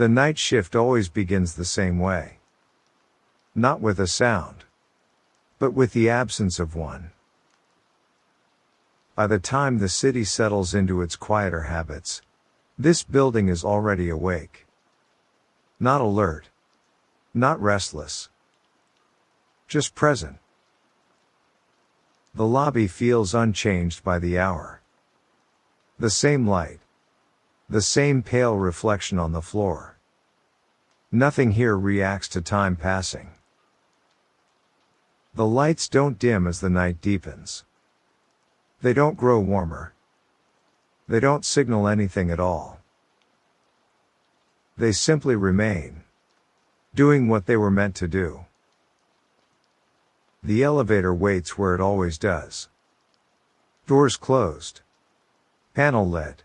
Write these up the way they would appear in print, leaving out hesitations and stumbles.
The night shift always begins the same way. Not with a sound, but with the absence of one. By the time the city settles into its quieter habits, this building is already awake. Not alert. Not restless. Just present. The lobby feels unchanged by the hour. The same light. The same pale reflection on the floor. Nothing here reacts to time passing. The lights don't dim as the night deepens. They don't grow warmer. They don't signal anything at all. They simply remain, doing what they were meant to do. The elevator waits where it always does. Doors closed. Panel lit.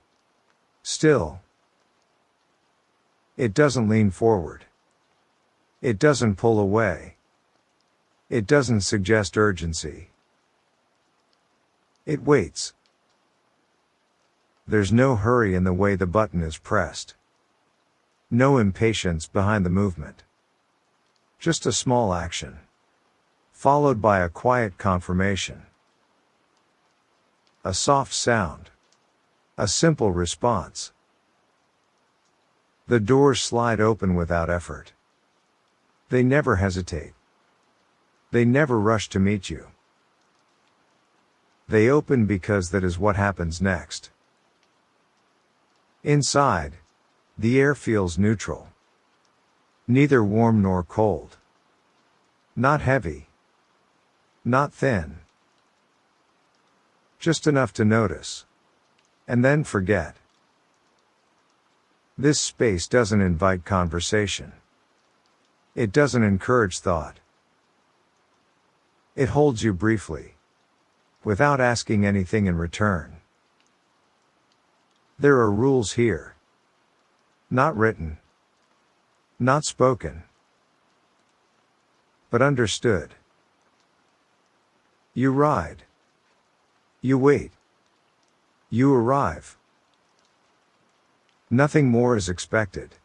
Still. It doesn't lean forward. It doesn't pull away. It doesn't suggest urgency. It waits. There's no hurry in the way the button is pressed. No impatience behind the movement. Just a small action, followed by a quiet confirmation. A soft sound. A simple response. The doors slide open without effort. They never hesitate. They never rush to meet you. They open because that is what happens next. Inside, the air feels neutral. Neither warm nor cold. Not heavy. Not thin. Just enough to notice. And then forget. This space doesn't invite conversation. It doesn't encourage thought. It holds you briefly, without asking anything in return. There are rules here. Not written. Not spoken. But understood. You ride. You wait. You arrive. Nothing more is expected.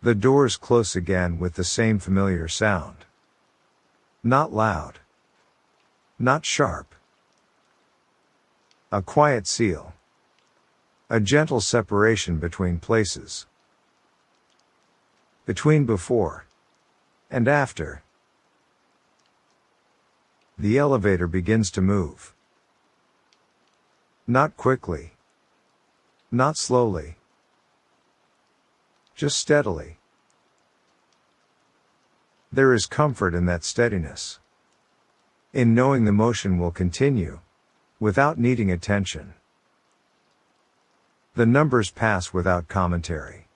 The doors close again with the same familiar sound. Not loud. Not sharp. A quiet seal. A gentle separation between places. Between before and after. The elevator begins to move. Not quickly. Not slowly. Just steadily. There is comfort in that steadiness. In knowing the motion will continue, without needing attention. The numbers pass without commentary.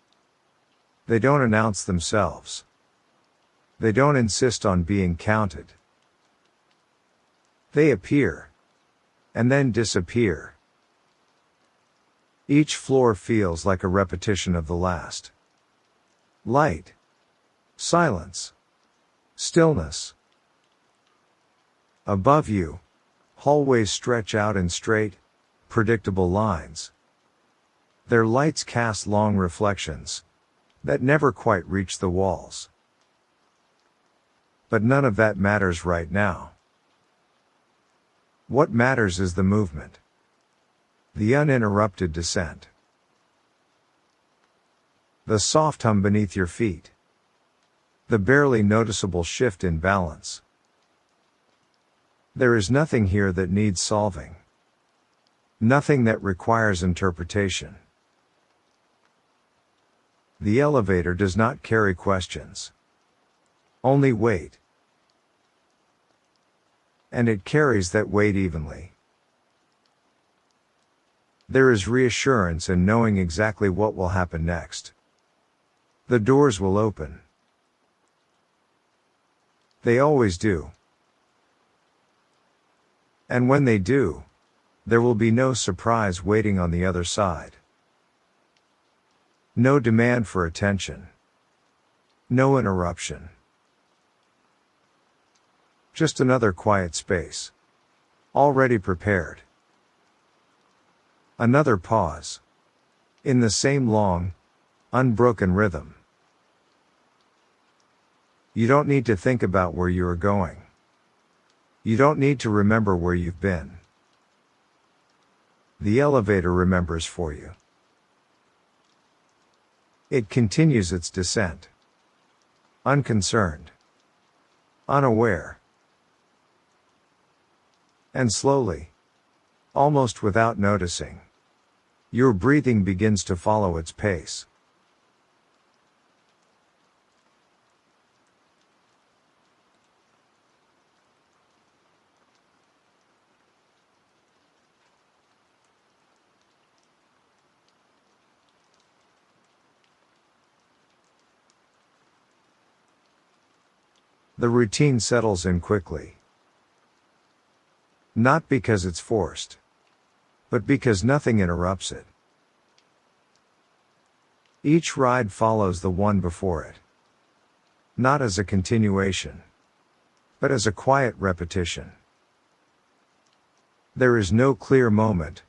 They don't announce themselves. They don't insist on being counted. They appear, and then disappear. Each floor feels like a repetition of the last. Light. Silence. Stillness. Above you, hallways stretch out in straight, predictable lines. Their lights cast long reflections that never quite reach the walls. But none of that matters right now. What matters is the movement. The uninterrupted descent. The soft hum beneath your feet. The barely noticeable shift in balance. There is nothing here that needs solving. Nothing that requires interpretation. The elevator does not carry questions. Only weight. And it carries that weight evenly. There is reassurance in knowing exactly what will happen next. The doors will open. They always do. And when they do, there will be no surprise waiting on the other side. No demand for attention. No interruption. Just another quiet space. Already prepared. Another pause. In the same long, unbroken rhythm. You don't need to think about where you are going. You don't need to remember where you've been. The elevator remembers for you. It continues its descent. Unconcerned. Unaware. And slowly, almost without noticing, your breathing begins to follow its pace. The routine settles in quickly. Not because it's forced, but because nothing interrupts it. Each ride follows the one before it. Not as a continuation, but as a quiet repetition. There is no clear moment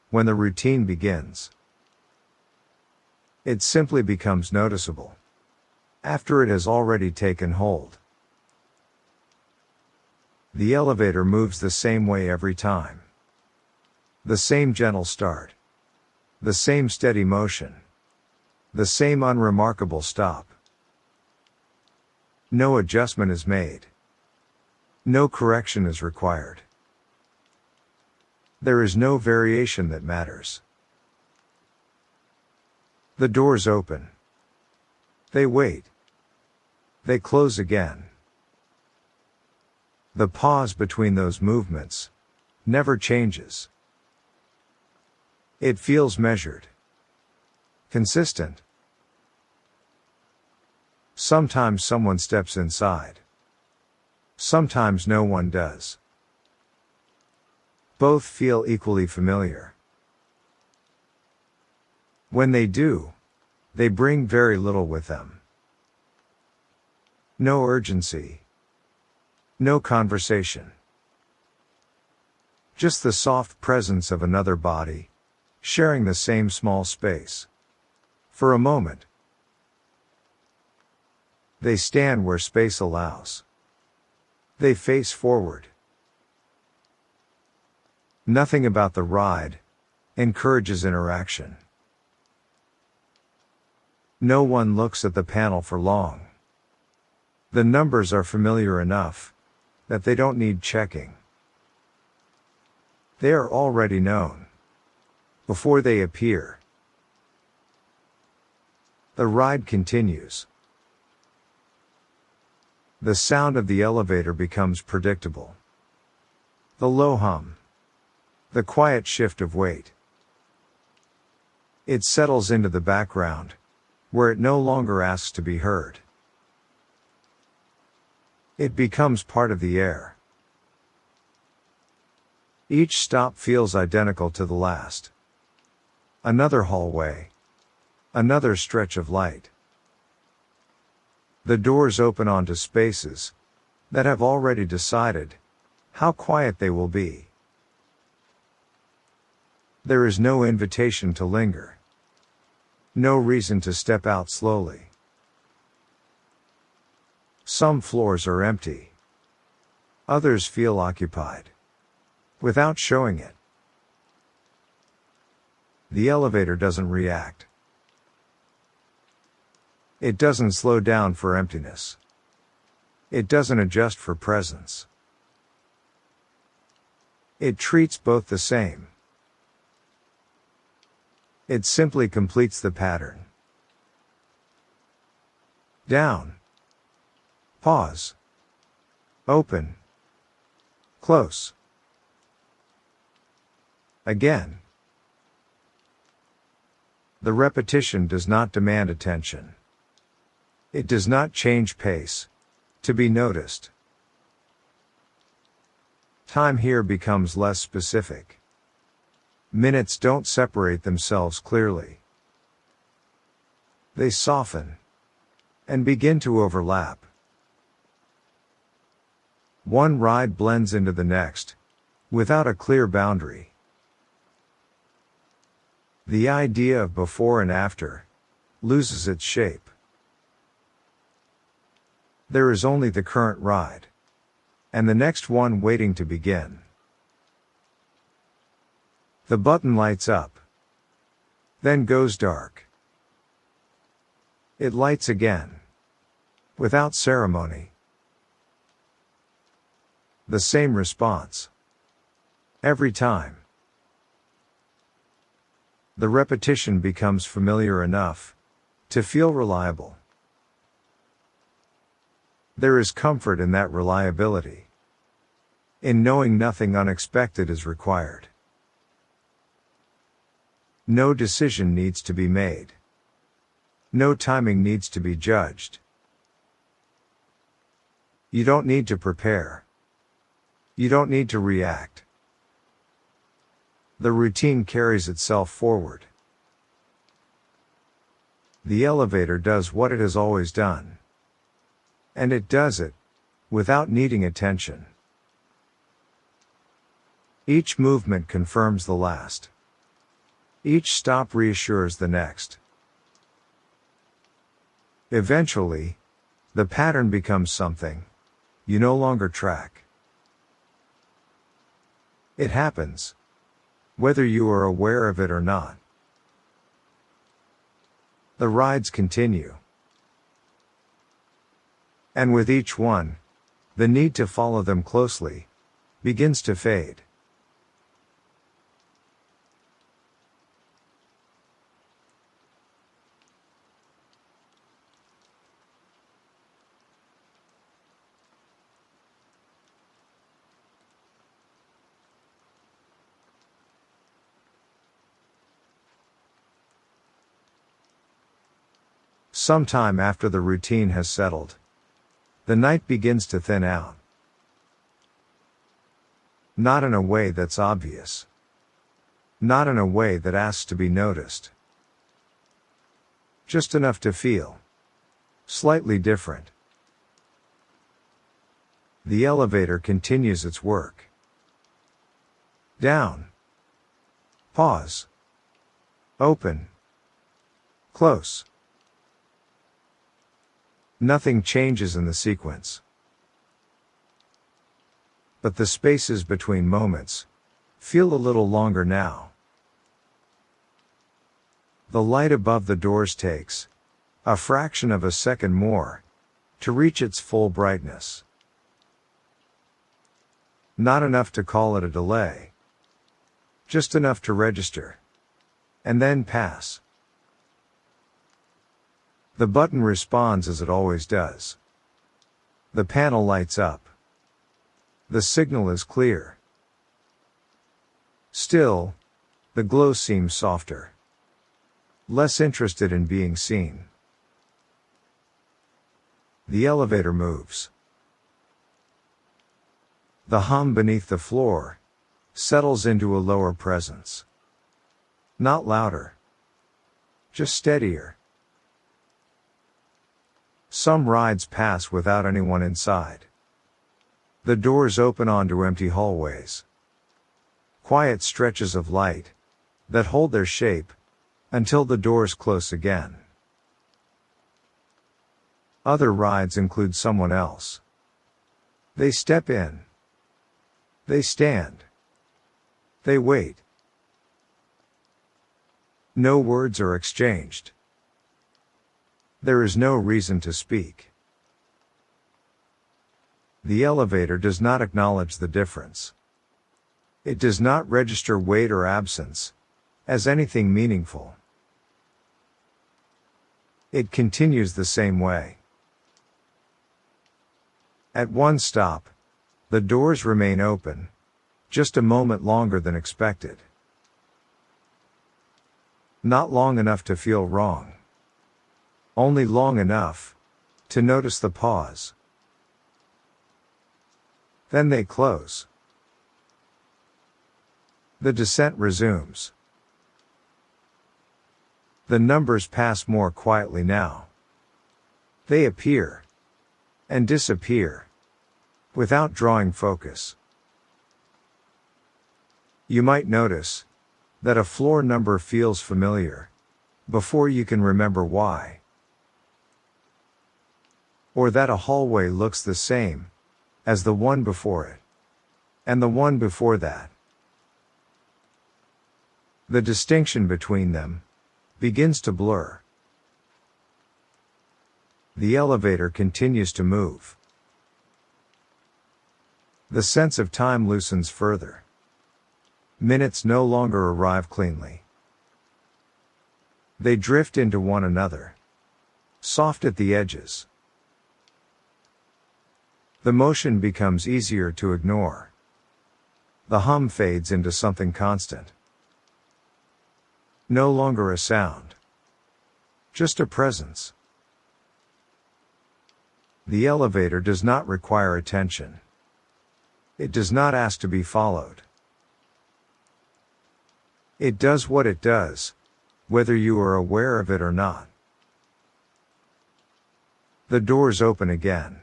when the routine begins. It simply becomes noticeable after it has already taken hold. The elevator moves the same way every time. The same gentle start. The same steady motion. The same unremarkable stop. No adjustment is made. No correction is required. There is no variation that matters. The doors open. They wait. They close again. The pause between those movements never changes. It feels measured. Consistent. Sometimes someone steps inside. Sometimes no one does. Both feel equally familiar. When they do, they bring very little with them. No urgency. No conversation. Just the soft presence of another body, sharing the same small space. For a moment, they stand where space allows. They face forward. Nothing about the ride encourages interaction. No one looks at the panel for long. The numbers are familiar enough that they don't need checking. They are already known before they appear. The ride continues. The sound of the elevator becomes predictable. The low hum. The quiet shift of weight. It settles into the background, where it no longer asks to be heard. It becomes part of the air. Each stop feels identical to the last. Another hallway. Another stretch of light. The doors open onto spaces that have already decided how quiet they will be. There is no invitation to linger. No reason to step out slowly. Some floors are empty. Others feel occupied, without showing it. The elevator doesn't react. It doesn't slow down for emptiness. It doesn't adjust for presence. It treats both the same. It simply completes the pattern. Down. Pause. Open. Close. Again. The repetition does not demand attention. It does not change pace to be noticed. Time here becomes less specific. Minutes don't separate themselves clearly. They soften and begin to overlap. One ride blends into the next, without a clear boundary. The idea of before and after loses its shape. There is only the current ride, and the next one waiting to begin. The button lights up, then goes dark. It lights again, without ceremony. The same response. Every time. The repetition becomes familiar enough to feel reliable. There is comfort in that reliability, in knowing nothing unexpected is required. No decision needs to be made. No timing needs to be judged. You don't need to prepare. You don't need to react. The routine carries itself forward. The elevator does what it has always done. And it does it without needing attention. Each movement confirms the last. Each stop reassures the next. Eventually, the pattern becomes something you no longer track. It happens, whether you are aware of it or not. The rides continue. And with each one, the need to follow them closely begins to fade. Sometime after the routine has settled, the night begins to thin out. Not in a way that's obvious. Not in a way that asks to be noticed. Just enough to feel slightly different. The elevator continues its work. Down. Pause. Open. Close. Nothing changes in the sequence. But the spaces between moments feel a little longer now. The light above the doors takes a fraction of a second more to reach its full brightness. Not enough to call it a delay. Just enough to register. And then pass. The button responds as it always does. The panel lights up. The signal is clear. Still, the glow seems softer. Less interested in being seen. The elevator moves. The hum beneath the floor settles into a lower presence. Not louder. Just steadier. Some rides pass without anyone inside. The doors open onto empty hallways. Quiet stretches of light that hold their shape until the doors close again. Other rides include someone else. They step in. They stand. They wait. No words are exchanged. There is no reason to speak. The elevator does not acknowledge the difference. It does not register wait or absence as anything meaningful. It continues the same way. At one stop, the doors remain open, just a moment longer than expected. Not long enough to feel wrong. Only long enough to notice the pause. Then they close. The descent resumes. The numbers pass more quietly now. They appear and disappear without drawing focus. You might notice that a floor number feels familiar, before you can remember why. Or that a hallway looks the same as the one before it, and the one before that. The distinction between them begins to blur. The elevator continues to move. The sense of time loosens further. Minutes no longer arrive cleanly. They drift into one another, soft at the edges. The motion becomes easier to ignore. The hum fades into something constant. No longer a sound, just a presence. The elevator does not require attention. It does not ask to be followed. It does what it does, whether you are aware of it or not. The doors open again.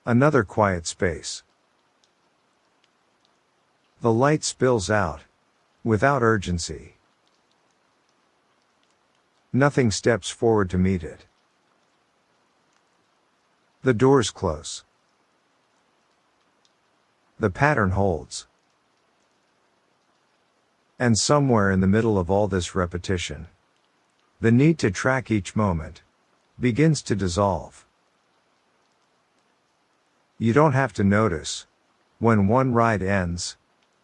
Another quiet space. The light spills out, without urgency. Nothing steps forward to meet it. The doors close. The pattern holds. And somewhere in the middle of all this repetition, the need to track each moment begins to dissolve. You don't have to notice when one ride ends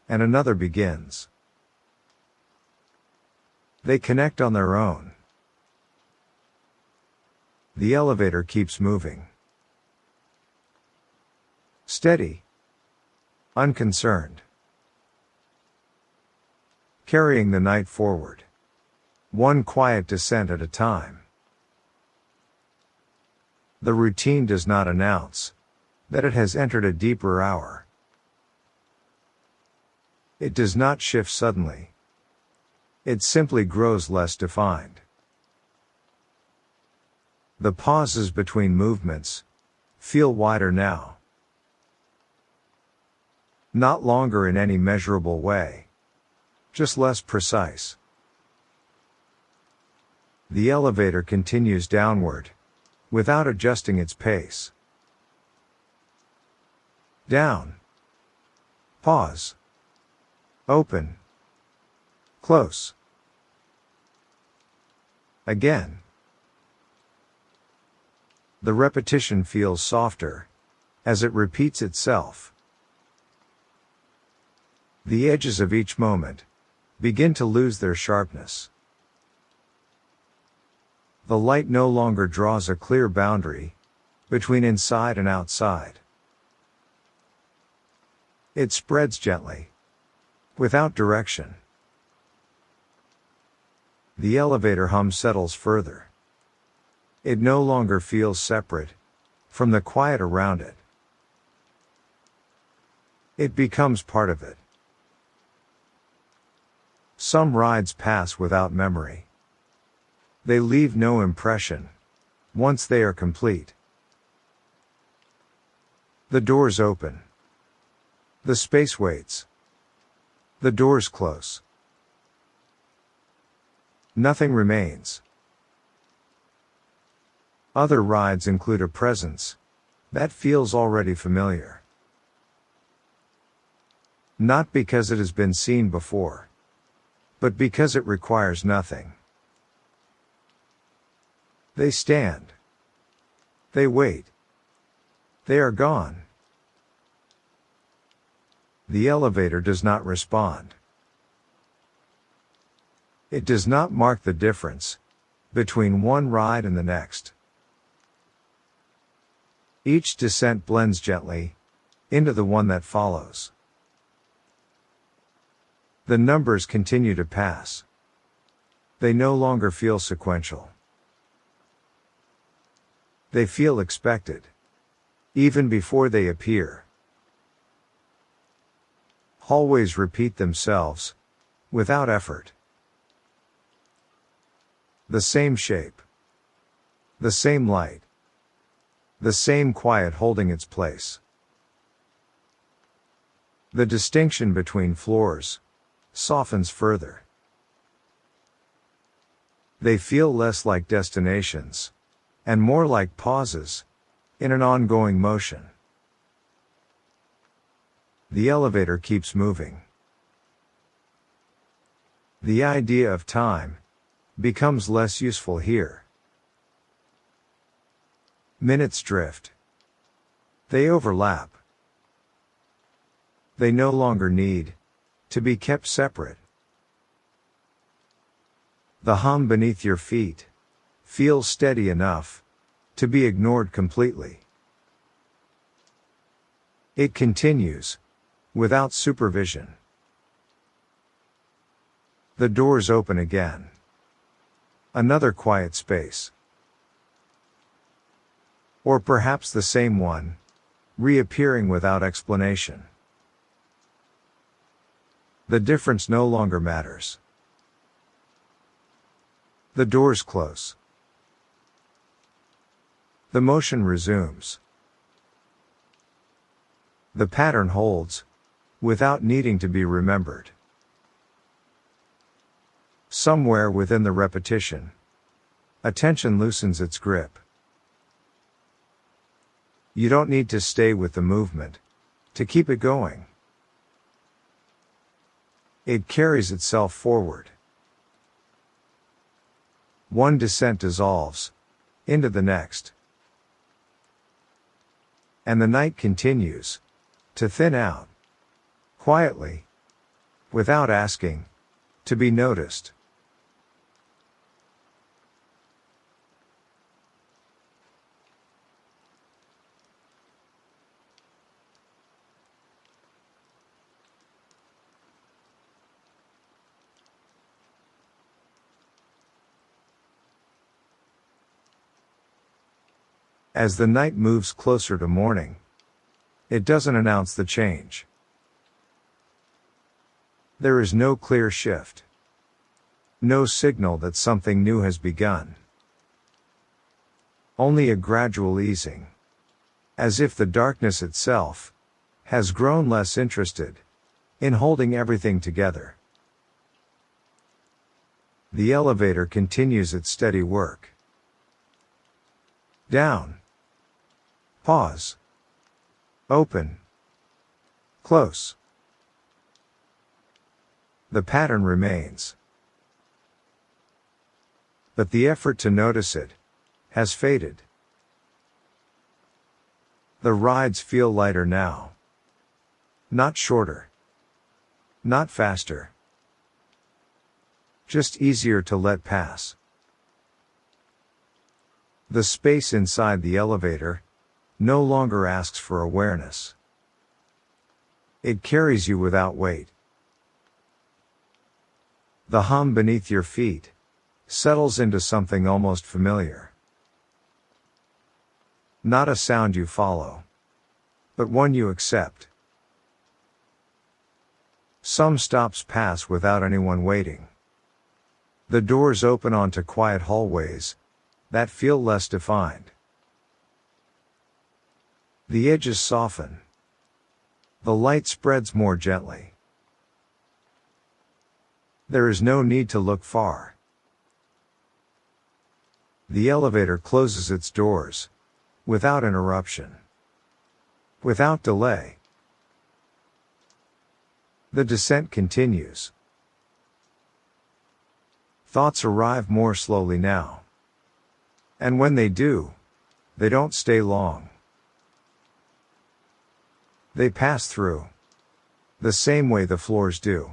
and another begins. They connect on their own. The elevator keeps moving. Steady. Unconcerned. Carrying the night forward. One quiet descent at a time. The routine does not announce that it has entered a deeper hour. It does not shift suddenly. It simply grows less defined. The pauses between movements feel wider now. Not longer in any measurable way, just less precise. The elevator continues downward, without adjusting its pace. Down. Pause. Open. Close. Again. The repetition feels softer as it repeats itself. The edges of each moment begin to lose their sharpness. The light no longer draws a clear boundary between inside and outside. It spreads gently, without direction. The elevator hum settles further. It no longer feels separate from the quiet around it. It becomes part of it. Some rides pass without memory. They leave no impression once they are complete. The doors open. The space waits. The doors close. Nothing remains. Other rides include a presence that feels already familiar. Not because it has been seen before, but because it requires nothing. They stand. They wait. They are gone. The elevator does not respond. It does not mark the difference between one ride and the next. Each descent blends gently into the one that follows. The numbers continue to pass. They no longer feel sequential. They feel expected, even before they appear. Hallways repeat themselves, without effort. The same shape. The same light. The same quiet holding its place. The distinction between floors softens further. They feel less like destinations, and more like pauses, in an ongoing motion. The elevator keeps moving. The idea of time becomes less useful here. Minutes drift. They overlap. They no longer need to be kept separate. The hum beneath your feet feels steady enough to be ignored completely. It continues without supervision. The doors open again. Another quiet space. Or perhaps the same one, reappearing without explanation. The difference no longer matters. The doors close. The motion resumes. The pattern holds, without needing to be remembered. Somewhere within the repetition, attention loosens its grip. You don't need to stay with the movement to keep it going. It carries itself forward. One descent dissolves into the next. And the night continues to thin out, quietly, without asking to be noticed. As the night moves closer to morning, it doesn't announce the change. There is no clear shift. No signal that something new has begun. Only a gradual easing. As if the darkness itself has grown less interested in holding everything together. The elevator continues its steady work. Down. Pause. Open. Close. The pattern remains. But the effort to notice it has faded. The rides feel lighter now. Not shorter. Not faster. Just easier to let pass. The space inside the elevator no longer asks for awareness. It carries you without weight. The hum beneath your feet settles into something almost familiar. Not a sound you follow, but one you accept. Some stops pass without anyone waiting. The doors open onto quiet hallways that feel less defined. The edges soften. The light spreads more gently. There is no need to look far. The elevator closes its doors, without interruption. Without delay. The descent continues. Thoughts arrive more slowly now. And when they do, they don't stay long. They pass through. The same way the floors do.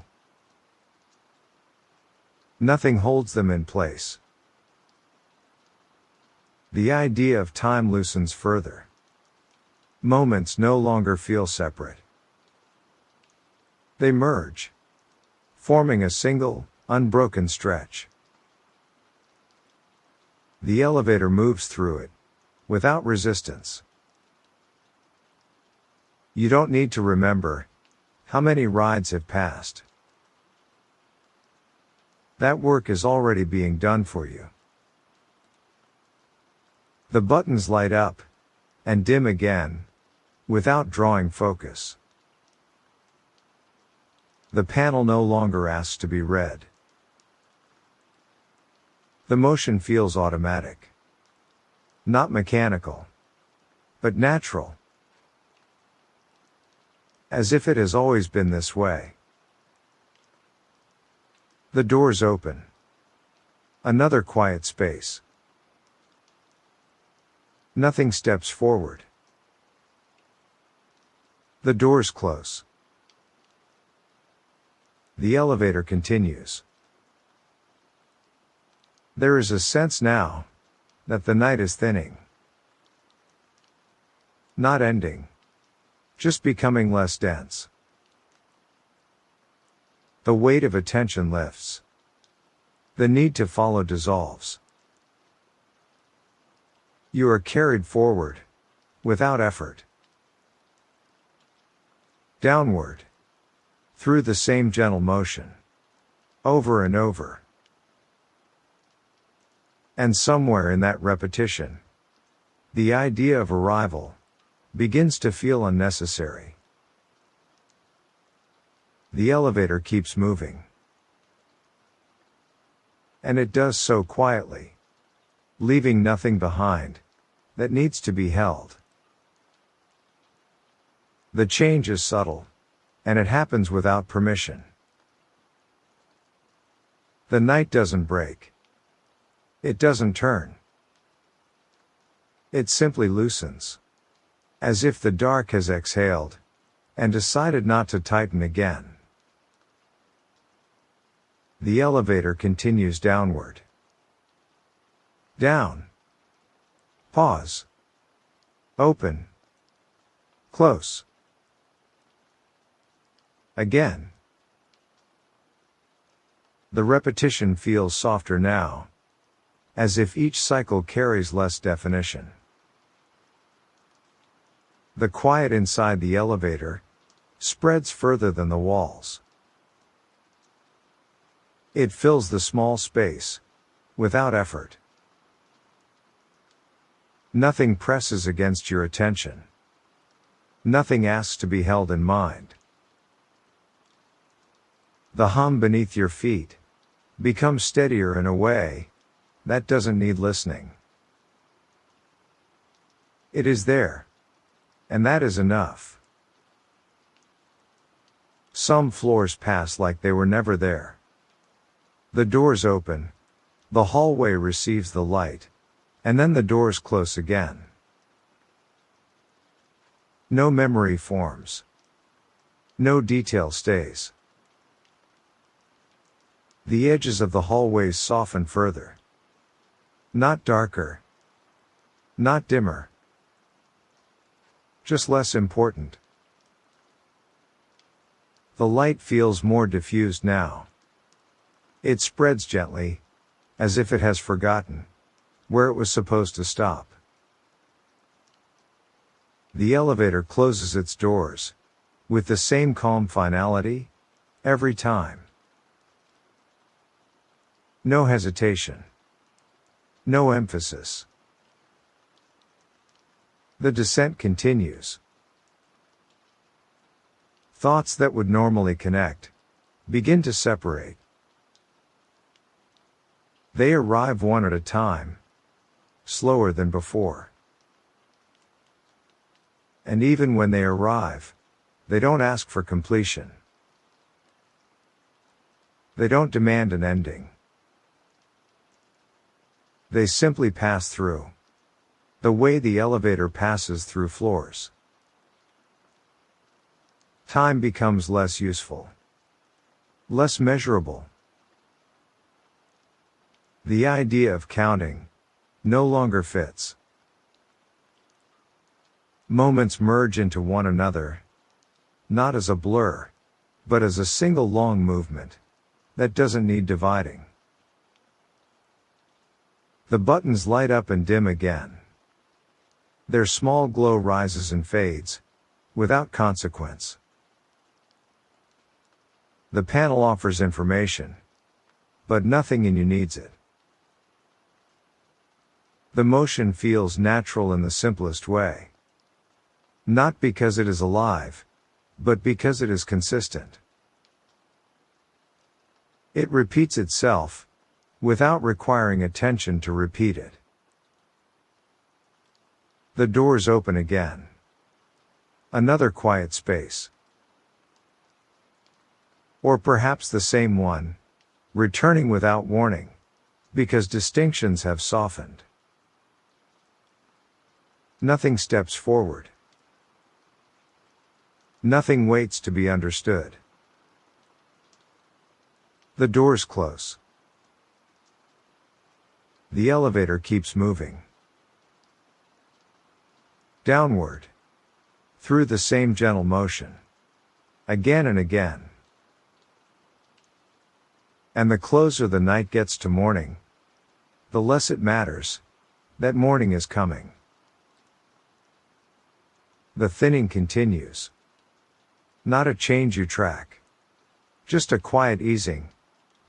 Nothing holds them in place. The idea of time loosens further. Moments no longer feel separate. They merge, forming a single, unbroken stretch. The elevator moves through it, without resistance. You don't need to remember how many rides have passed. That work is already being done for you. The buttons light up and dim again, without drawing focus. The panel no longer asks to be read. The motion feels automatic. Not mechanical, but natural. As if it has always been this way. The doors open. Another quiet space. Nothing steps forward. The doors close. The elevator continues. There is a sense now that the night is thinning. Not ending. Just becoming less dense. The weight of attention lifts. The need to follow dissolves. You are carried forward, without effort. Downward. Through the same gentle motion. Over and over. And somewhere in that repetition, the idea of arrival begins to feel unnecessary. The elevator keeps moving. And it does so quietly, leaving nothing behind that needs to be held. The change is subtle, and it happens without permission. The night doesn't break. It doesn't turn. It simply loosens. As if the dark has exhaled and decided not to tighten again. The elevator continues downward. Down. Pause. Open. Close. Again. The repetition feels softer now, as if each cycle carries less definition. The quiet inside the elevator spreads further than the walls. It fills the small space, without effort. Nothing presses against your attention. Nothing asks to be held in mind. The hum beneath your feet becomes steadier in a way that doesn't need listening. It is there. And that is enough. Some floors pass like they were never there. The doors open. The hallway receives the light. And then the doors close again. No memory forms. No detail stays. The edges of the hallways soften further. Not darker. Not dimmer. Just less important. The light feels more diffused now. It spreads gently, as if it has forgotten where it was supposed to stop. The elevator closes its doors, with the same calm finality, every time. No hesitation. No emphasis. The descent continues. Thoughts that would normally connect begin to separate. They arrive one at a time, slower than before. And even when they arrive, they don't ask for completion. They don't demand an ending. They simply pass through. The way the elevator passes through floors. Time becomes less useful. Less measurable. The idea of counting no longer fits. Moments merge into one another, not as a blur, but as a single long movement that doesn't need dividing. The buttons light up and dim again. Their small glow rises and fades, without consequence. The panel offers information, but nothing in you needs it. The motion feels natural in the simplest way. Not because it is alive, but because it is consistent. It repeats itself, without requiring attention to repeat it. The doors open again. Another quiet space. Or perhaps the same one, returning without warning, because distinctions have softened. Nothing steps forward. Nothing waits to be understood. The doors close. The elevator keeps moving. Downward. Through the same gentle motion. Again and again. And the closer the night gets to morning, the less it matters that morning is coming. The thinning continues. Not a change you track. Just a quiet easing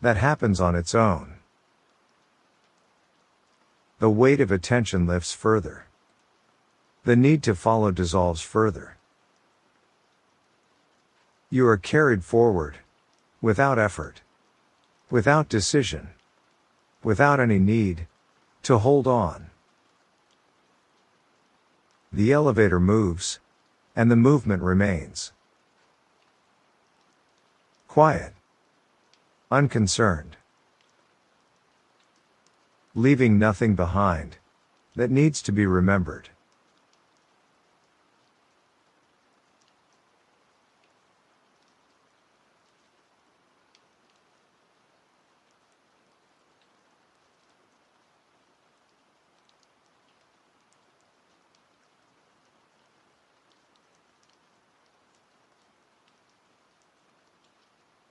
that happens on its own. The weight of attention lifts further. The need to follow dissolves further. You are carried forward, without effort, without decision, without any need to hold on. The elevator moves, and the movement remains. Quiet. Unconcerned. Leaving nothing behind that needs to be remembered.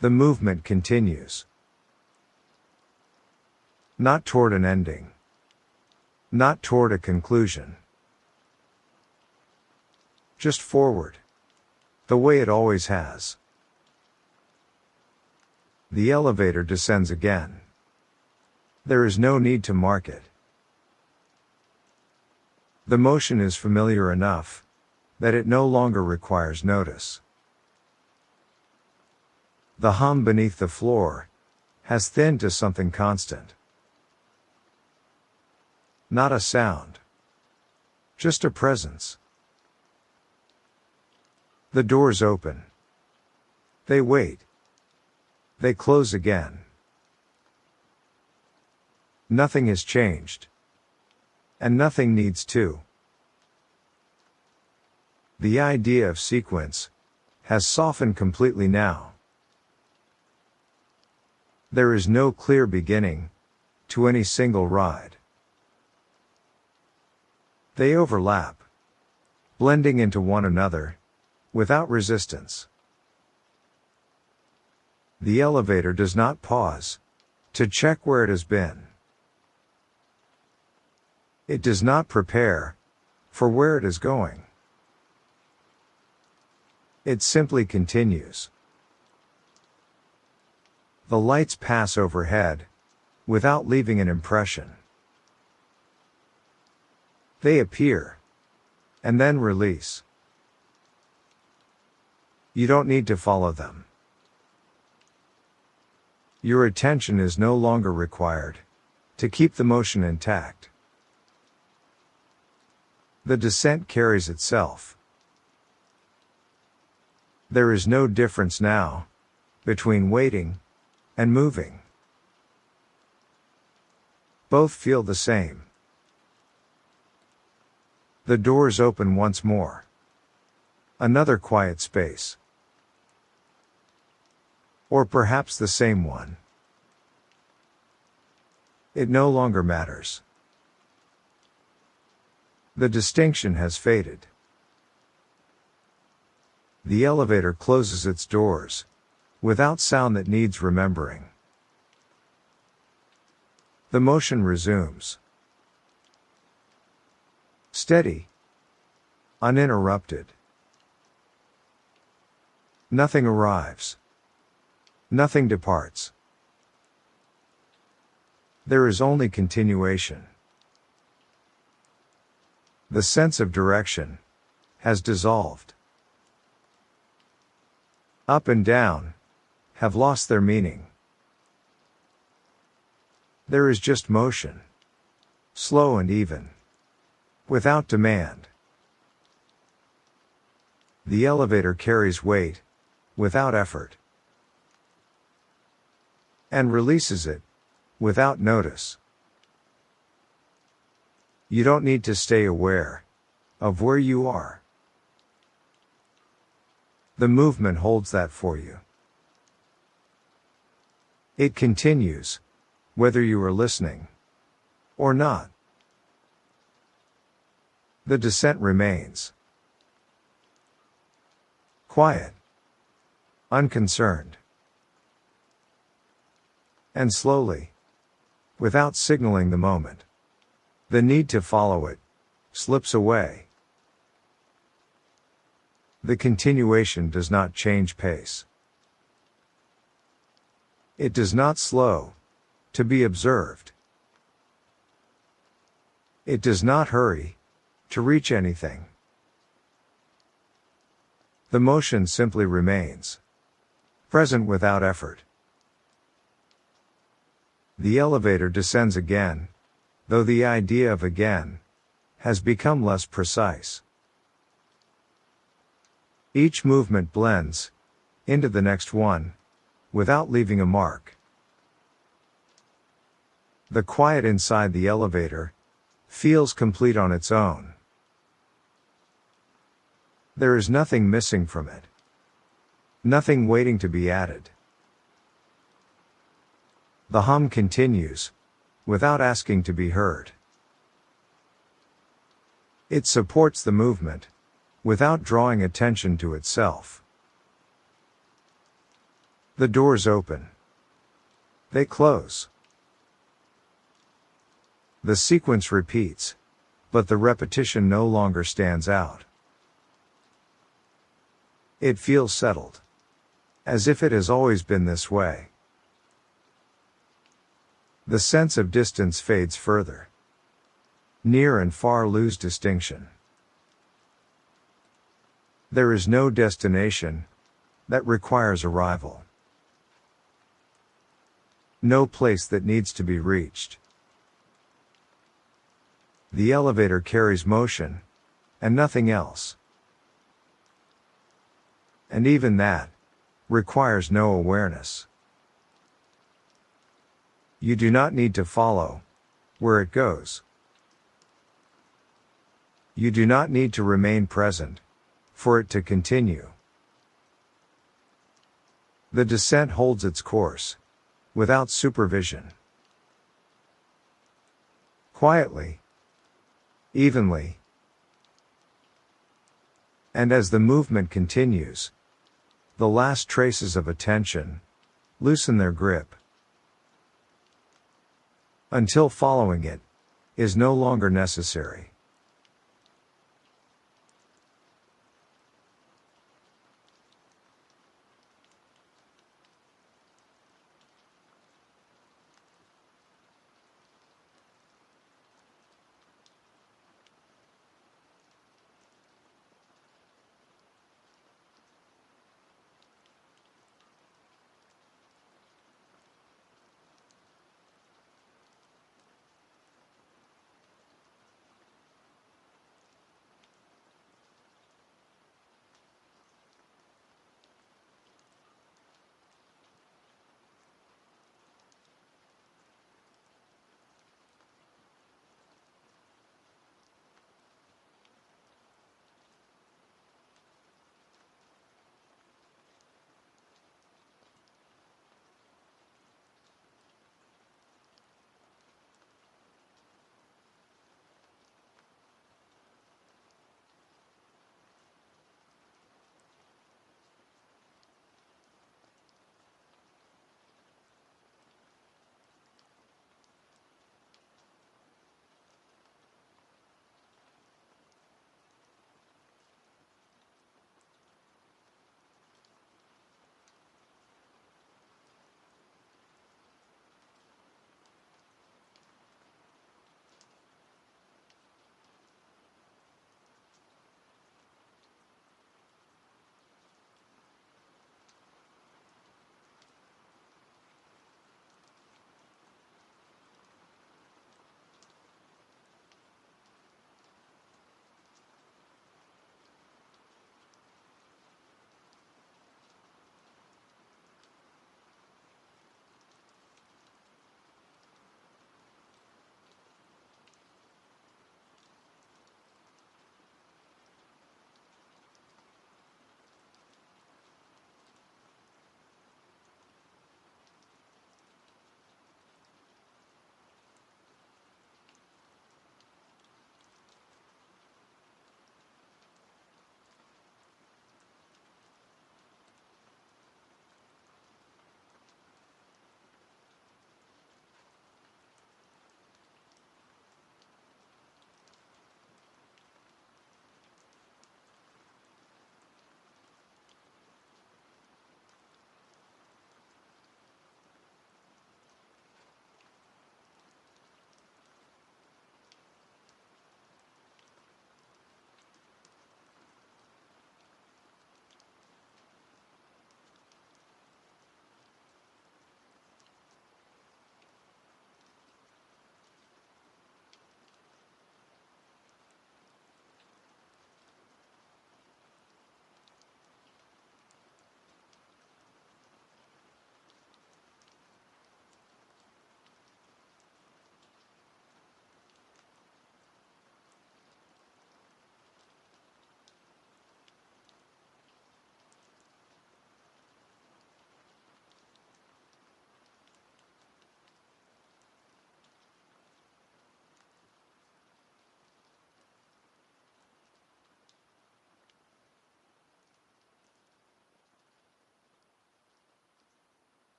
The movement continues. Not toward an ending. Not toward a conclusion. Just forward. The way it always has. The elevator descends again. There is no need to mark it. The motion is familiar enough that it no longer requires notice. The hum beneath the floor has thinned to something constant. Not a sound. Just a presence. The doors open. They wait. They close again. Nothing has changed. And nothing needs to. The idea of sequence has softened completely now. There is no clear beginning to any single ride. They overlap, blending into one another, without resistance. The elevator does not pause to check where it has been. It does not prepare for where it is going. It simply continues. The lights pass overhead, without leaving an impression. They appear, and then release. You don't need to follow them. Your attention is no longer required to keep the motion intact. The descent carries itself. There is no difference now between waiting and moving. Both feel the same. The doors open once more. Another quiet space. Or perhaps the same one. It no longer matters. The distinction has faded. The elevator closes its doors, without sound that needs remembering. The motion resumes. Steady. Uninterrupted. Nothing arrives. Nothing departs. There is only continuation. The sense of direction has dissolved. Up and down have lost their meaning. There is just motion. Slow and even. Without demand. The elevator carries weight, without effort. And releases it, without notice. You don't need to stay aware of where you are. The movement holds that for you. It continues, whether you are listening or not. The descent remains. Quiet. Unconcerned. And slowly. Without signaling the moment. The need to follow it slips away. The continuation does not change pace. It does not slow to be observed. It does not hurry to reach anything. The motion simply remains, present without effort. The elevator descends again, though the idea of again has become less precise. Each movement blends into the next one, without leaving a mark. The quiet inside the elevator feels complete on its own. There is nothing missing from it. Nothing waiting to be added. The hum continues, without asking to be heard. It supports the movement, without drawing attention to itself. The doors open. They close. The sequence repeats, but the repetition no longer stands out. It feels settled, as if it has always been this way. The sense of distance fades further. Near and far lose distinction. There is no destination that requires arrival. No place that needs to be reached. The elevator carries motion, and nothing else. And even that requires no awareness. You do not need to follow where it goes. You do not need to remain present for it to continue. The descent holds its course, without supervision. Quietly, evenly. And as the movement continues, the last traces of attention loosen their grip, until following it is no longer necessary.